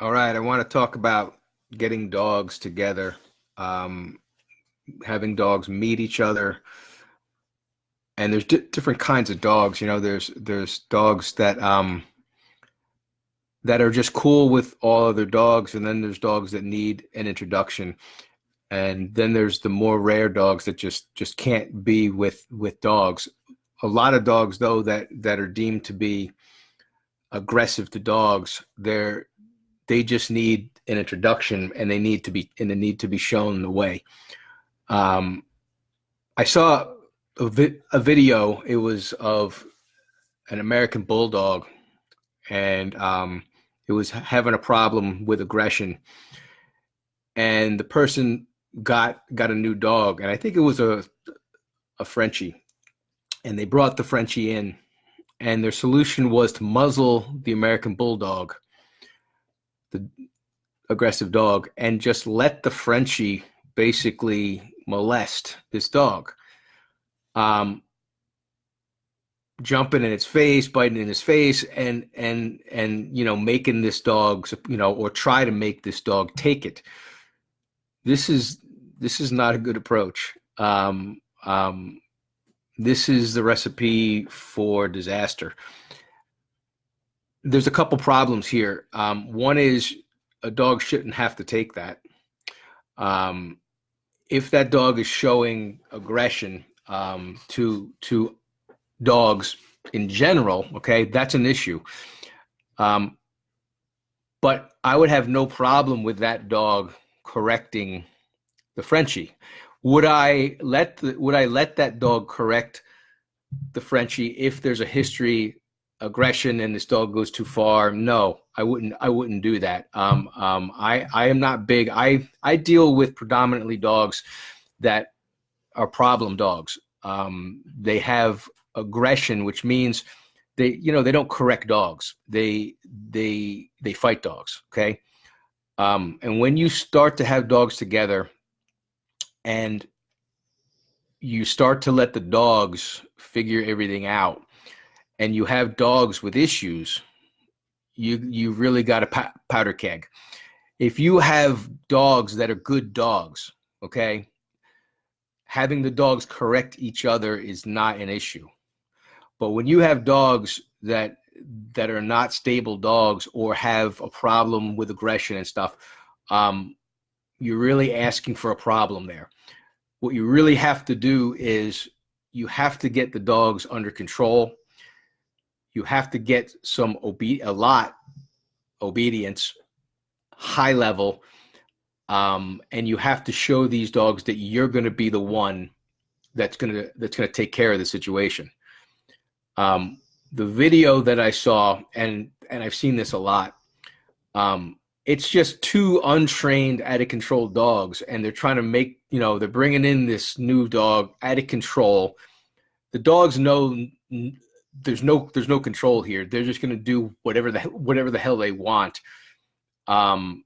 All right, I want to talk about getting dogs together, um, having dogs meet each other, and there's different kinds of dogs. There's dogs that are just cool with all other dogs, and then there's dogs that need an introduction, and then there's the more rare dogs that just can't be with dogs. A lot of dogs, though, that are deemed to be aggressive to dogs, they just need an introduction and they need to be shown the way. Um, I saw a video. It was of an American bulldog, and it was having a problem with aggression. And the person got a new dog, and I think it was a Frenchie. And they brought the Frenchie in, and their solution was to muzzle the American bulldog, the aggressive dog, and just let the Frenchie basically molest this dog. Um, Jumping in its face, biting in his face, and making this dog, or try to make this dog take it. This is this is not a good approach. This is the recipe for disaster. There's a couple problems here. One is a dog shouldn't have to take that. Um, if that dog is showing aggression to dogs in general, okay, that's an issue. Um, but I would have no problem with that dog correcting the Frenchie. Would I let that dog correct the Frenchie if there's a history aggression and this dog goes too far? No, I wouldn't do that. I am not big. I deal with predominantly dogs that are problem dogs. They have aggression, which means they don't correct dogs. They fight dogs. Okay. And when you start to have dogs together and you start to let the dogs figure everything out, and you have dogs with issues, you really got a powder keg. If you have dogs that are good dogs, okay, having the dogs correct each other is not an issue. But when you have dogs that are not stable dogs or have a problem with aggression and stuff, you're really asking for a problem there. What you really have to do is you have to get the dogs under control. You have to get a lot obedience, high level, and you have to show these dogs that you're going to be the one that's gonna take care of the situation. The video that I saw, and I've seen this a lot. It's just two untrained, out of control dogs, and they're trying to they're bringing in this new dog out of control. The dogs know there's no control here. They're just going to do whatever the hell they want. The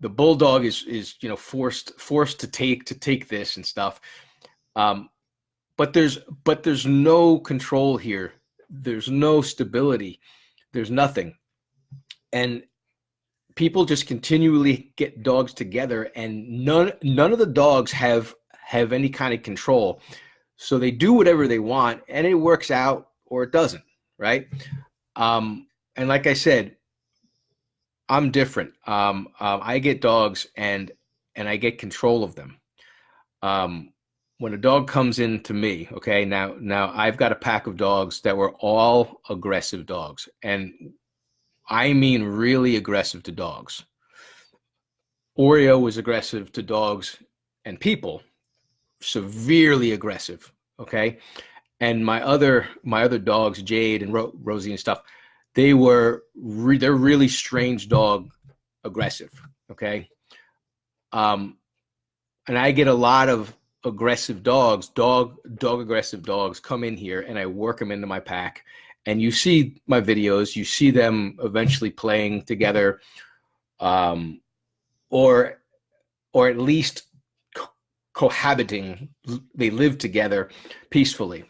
bulldog is forced to take this and stuff. But there's no control here. There's no stability. There's nothing. And people just continually get dogs together, and none of the dogs have any kind of control. So they do whatever they want, and it works out or it doesn't, right? And like I said, I'm different. I get dogs, and I get control of them. When a dog comes in to me, okay, now I've got a pack of dogs that were all aggressive dogs, and I mean really aggressive to dogs. Oreo was aggressive to dogs and people, severely aggressive, okay? And my other dogs, Jade and Rosie and stuff, they're really strange dog aggressive, okay? And I get a lot of aggressive dog aggressive dogs come in here, and I work them into my pack. And you see my videos, you see them eventually playing together, or at least cohabiting. They live together peacefully.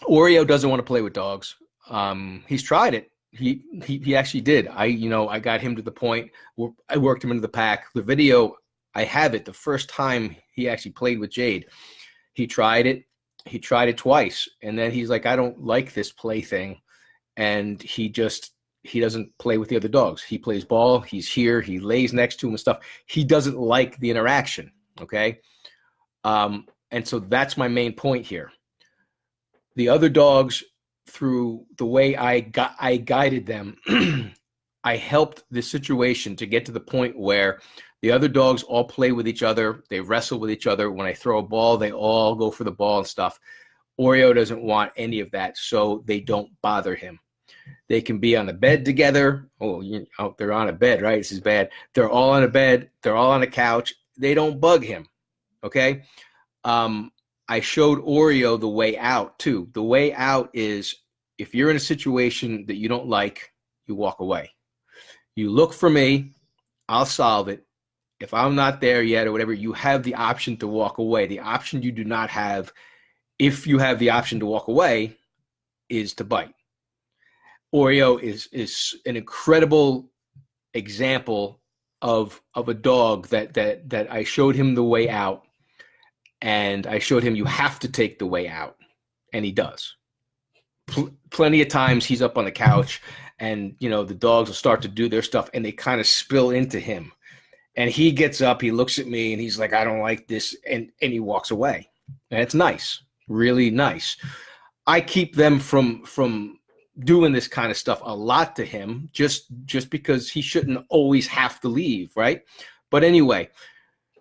Oreo doesn't want to play with dogs. He's tried it. He actually did. I got him to the point where I worked him into the pack. The video, I have it. The first time he actually played with Jade, he tried it. He tried it twice, and then he's like, I don't like this play thing, and he doesn't play with the other dogs. He plays ball. He's here. He lays next to him and stuff. He doesn't like the interaction. Okay, and so that's my main point here. The other dogs, through the way I guided them, I helped the situation to get to the point where the other dogs all play with each other. They wrestle with each other. When I throw a ball, they all go for the ball and stuff. Oreo doesn't want any of that, so they don't bother him. They can be on the bed together. They're on a bed, right? This is bad. They're all on a bed. They're all on a couch. They don't bug him, okay? I showed Oreo the way out, too. The way out is, if you're in a situation that you don't like, you walk away. You look for me. I'll solve it. If I'm not there yet or whatever, you have the option to walk away. The option you do not have, if you have the option to walk away, is to bite. Oreo is an incredible example of a dog that I showed him the way out, and I showed him you have to take the way out, and he does. Plenty of times he's up on the couch, and the dogs will start to do their stuff, and they kind of spill into him, and he gets up, he looks at me, and he's like, I don't like this, and he walks away, and it's nice, really nice. I keep them from doing this kind of stuff a lot to him, just because he shouldn't always have to leave, right? But anyway,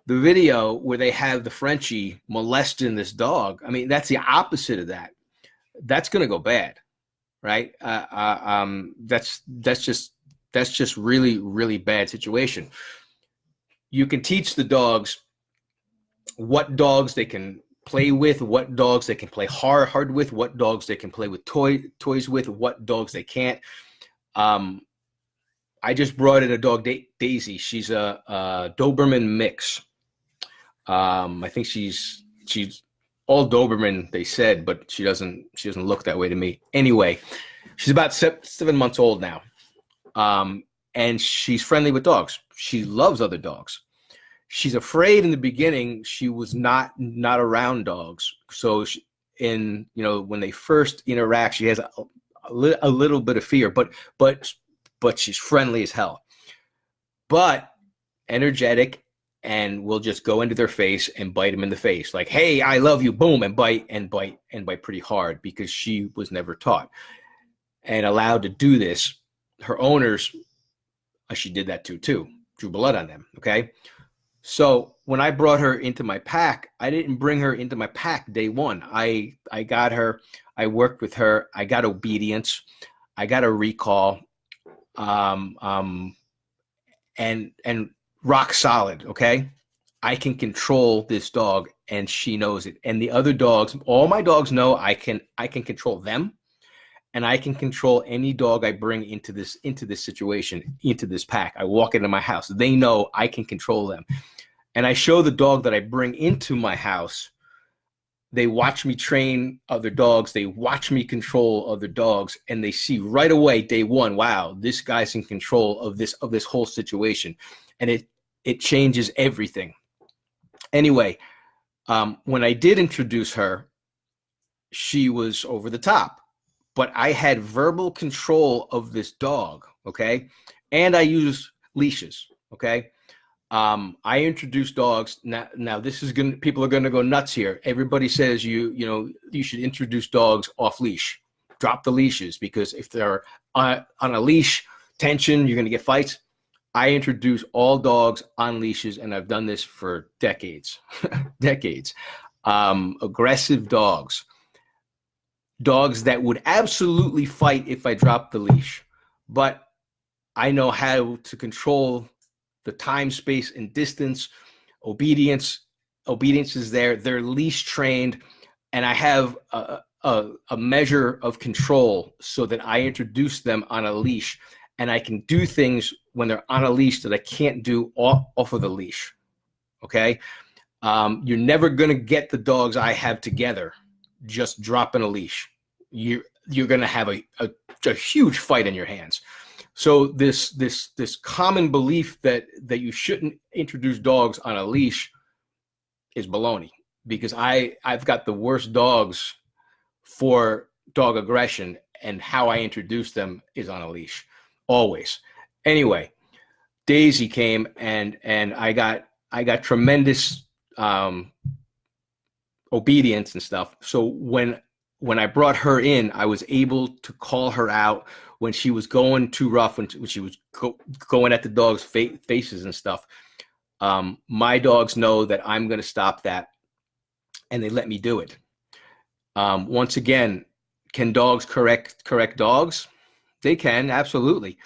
the video where they have the Frenchie molesting this dog, I mean, that's the opposite of that. That's going to go bad, right? That's just really, really bad situation. You can teach the dogs what dogs they can play with, what dogs they can play hard with, what dogs they can play with toys with, what dogs they can't. I just brought in a dog, Daisy. She's a Doberman mix. I think she's all Doberman, they said, but she doesn't look that way to me. Anyway, she's about 7 months old now, and she's friendly with dogs. She loves other dogs. She's afraid in the beginning. She was not around dogs. So when they first interact, she has a little bit of fear, but she's friendly as hell. But energetic, and will just go into their face and bite them in the face. Like, hey, I love you, boom, and bite pretty hard, because she was never taught and allowed to do this. Her owners, she did that too, drew blood on them, okay? So when I brought her into my pack, I didn't bring her into my pack day one. I got her, I worked with her, I got obedience, I got a recall, and rock solid, okay? I can control this dog, and she knows it. And the other dogs, all my dogs know I can control them, and I can control any dog I bring into this situation, into this pack. I walk into my house. They know I can control them. And I show the dog that I bring into my house. They watch me train other dogs. They watch me control other dogs, and they see right away, day one, wow, this guy's in control of this whole situation. And it changes everything. Anyway, when I did introduce her, she was over the top. But I had verbal control of this dog, okay? And I use leashes, okay? I introduce dogs. Now this is people are gonna go nuts here. Everybody says you should introduce dogs off leash. Drop the leashes, because if they're on a leash, tension, you're gonna get fights. I introduce all dogs on leashes, and I've done this for decades. Decades. Aggressive dogs that would absolutely fight if I dropped the leash, but I know how to control the time, space, and distance. Obedience is there. They're leash trained, and I have a measure of control so that I introduce them on a leash, and I can do things when they're on a leash that I can't do off of the leash. Okay, you're never gonna get the dogs I have together just dropping a leash. you're going to have a huge fight in your hands. So this common belief that you shouldn't introduce dogs on a leash is baloney, because I've got the worst dogs for dog aggression, and how I introduce them is on a leash, always. Anyway, Daisy came, and I got tremendous obedience and stuff. So when I brought her in, I was able to call her out when she was going too rough, when she was going at the dogs' faces and stuff. My dogs know that I'm going to stop that, and they let me do it. Once again, can dogs correct dogs? They can, absolutely.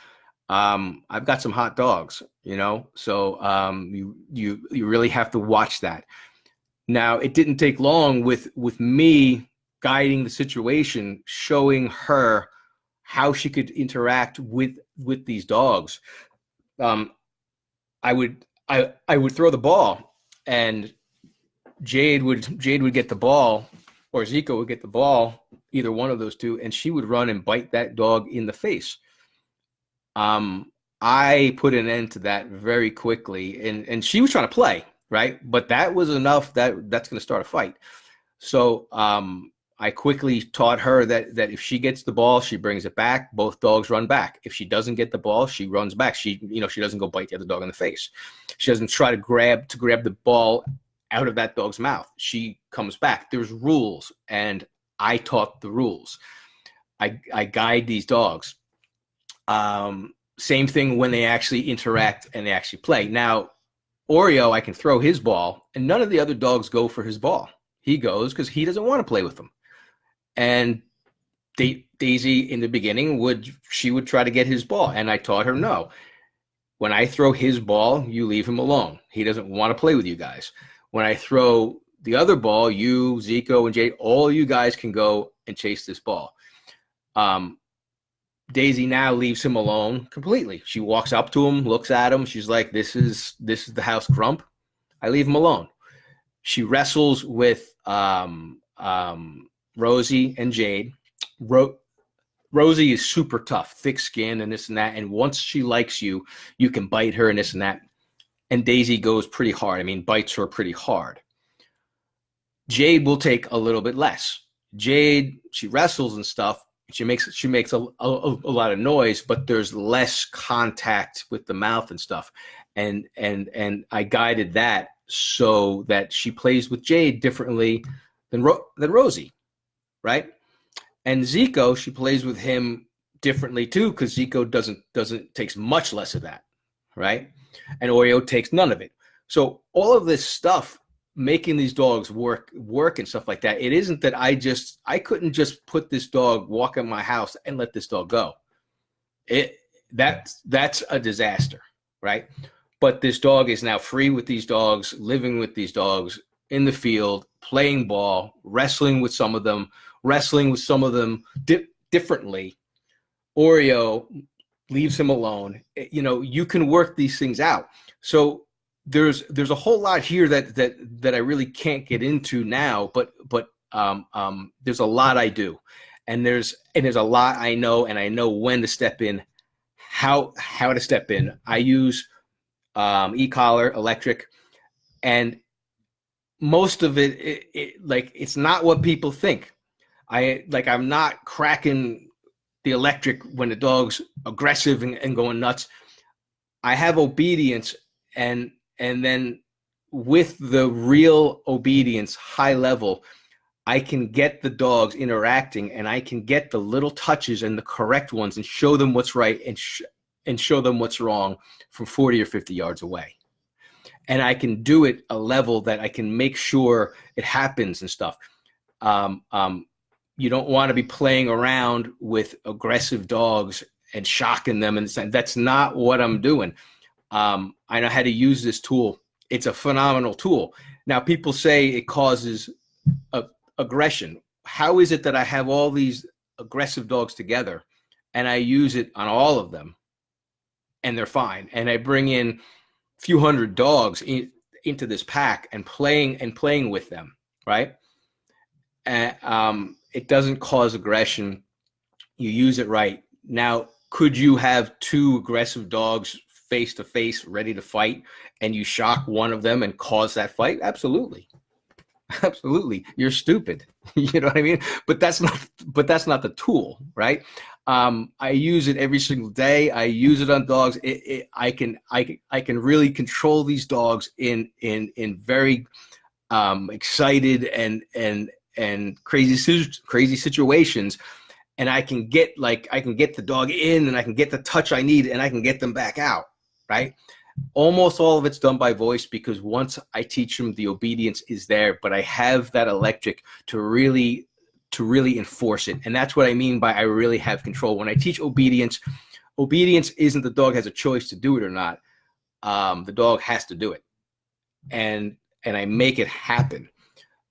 I've got some hot dogs, so you really have to watch that. Now, it didn't take long with me guiding the situation, showing her how she could interact with these dogs. I would throw the ball, and Jade would get the ball, or Zico would get the ball, either one of those two, and she would run and bite that dog in the face. I put an end to that very quickly, and she was trying to play, right? But that was enough that's going to start a fight. So I quickly taught her that if she gets the ball, she brings it back. Both dogs run back. If she doesn't get the ball, she runs back. She doesn't go bite the other dog in the face. She doesn't try to grab the ball out of that dog's mouth. She comes back. There's rules, and I taught the rules. I guide these dogs. Same thing when they actually interact and they actually play. Now, Oreo, I can throw his ball, and none of the other dogs go for his ball. He goes because he doesn't want to play with them. And Daisy, in the beginning, would try to get his ball, and I taught her, no. When I throw his ball, you leave him alone. He doesn't want to play with you guys. When I throw the other ball, you, Zico, and Jay, all you guys can go and chase this ball. Daisy now leaves him alone completely. She walks up to him, looks at him. She's like, this is the house grump. I leave him alone. She wrestles with Rosie and Jade. Rosie is super tough, thick skin and this and that. And once she likes you, you can bite her and this and that. And Daisy goes pretty hard. I mean, bites her pretty hard. Jade will take a little bit less. Jade, she wrestles and stuff. She makes a lot of noise, but there's less contact with the mouth and stuff. And I guided that so that she plays with Jade differently than Rosie, right? And Zico, she plays with him differently too, because Zico takes much less of that, right? And Oreo takes none of it. So all of this stuff, making these dogs work and stuff like that. It isn't that I couldn't just put this dog, walk in my house and let this dog go. That's a disaster, right? But this dog is now free with these dogs, living with these dogs in the field, playing ball, wrestling with some of them differently. Oreo leaves him alone. You can work these things out. So there's a whole lot here that I really can't get into now, but there's a lot I do, and there's a lot I know, and I know when to step in, how to step in. I use e-collar, electric, and most of it it's not what people think. I'm not cracking the electric when the dog's aggressive and going nuts. I have obedience, and then with the real obedience, high level, I can get the dogs interacting, and I can get the little touches and the correct ones and show them what's right and show them what's wrong from 40 or 50 yards away. And I can do it a level that I can make sure it happens and stuff. You don't want to be playing around with aggressive dogs and shocking them, and that's not what I'm doing. I know how to use this tool. It's a phenomenal tool. Now, people say it causes aggression. How is it that I have all these aggressive dogs together and I use it on all of them and they're fine? And I bring in a few hundred dogs into this pack and playing with them, right? And it doesn't cause aggression. you use it right. Now, could you have two aggressive dogs face to face ready to fight and you shock one of them and cause that fight? Absolutely. Absolutely. You're stupid. You know what I mean? But that's not the tool, right? I use it every single day. I use it on dogs. I can really control these dogs in very excited and crazy situations, and I can get the dog in, and I can get the touch I need, and I can get them back out, right? Almost all of it's done by voice, because once I teach them, the obedience is there, but I have that electric to really enforce it. And that's what I mean by I really have control. When I teach obedience, obedience isn't the dog has a choice to do it or not. The dog has to do it. And I make it happen.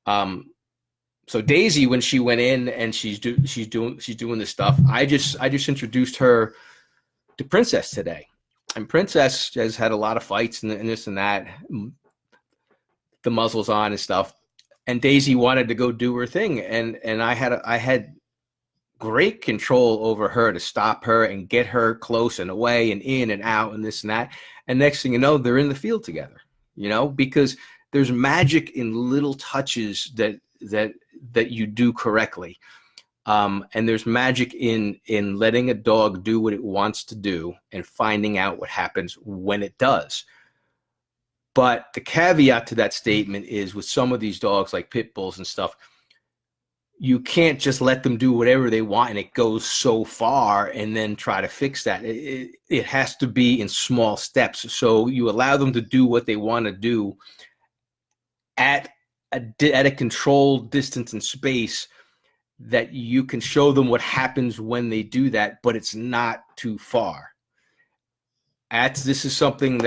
So Daisy, when she went in and she's doing this stuff, I just introduced her to Princess today. And Princess has had a lot of fights and this and that, the muzzles on and stuff. And Daisy wanted to go do her thing, and I had great control over her to stop her and get her close and away and in and out and this and that. And next thing you know, they're in the field together. You know, because there's magic in little touches that you do correctly. And there's magic in letting a dog do what it wants to do and finding out what happens when it does. But the caveat to that statement is, with some of these dogs like pit bulls and stuff, you can't just let them do whatever they want and it goes so far and then try to fix that. It has to be in small steps. So you allow them to do what they want to do at a controlled distance and space, that you can show them what happens when they do that, but it's not too far. This is something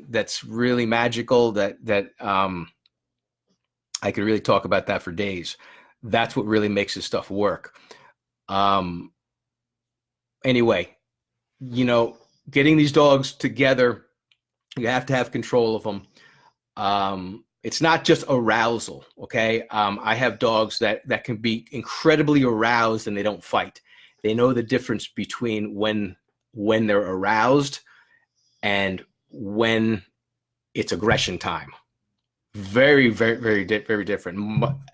that's really magical, that I could really talk about that for days. That's what really makes this stuff work. Anyway, you know, getting these dogs together, you have to have control of them. It's not just arousal, okay? I have dogs that can be incredibly aroused and they don't fight. They know the difference between when they're aroused and when it's aggression time. Very, very, very, very different.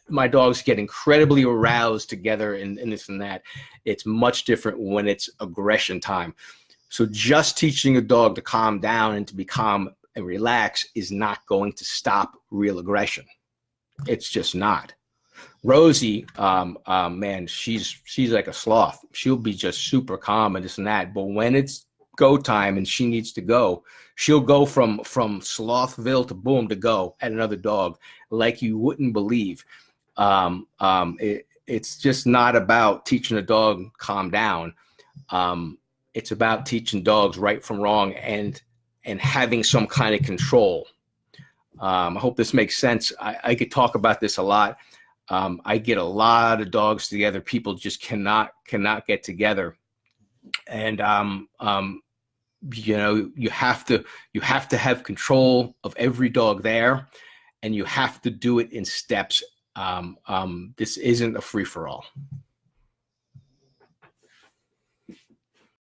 My dogs get incredibly aroused together and this and that. It's much different when it's aggression time. So just teaching a dog to calm down and to be calm and relax is not going to stop real aggression. It's just not. Rosie, man, she's like a sloth. She'll be just super calm and this and that. But when it's go time and she needs to go, she'll go from Slothville to boom to go at another dog like you wouldn't believe. It's just not about teaching a dog calm down. It's about teaching dogs right from wrong and having some kind of control. I hope this makes sense. I could talk about this a lot. I get a lot of dogs together. People just cannot get together. And, you know, you have to have control of every dog there, and you have to do it in steps. This isn't a free for all.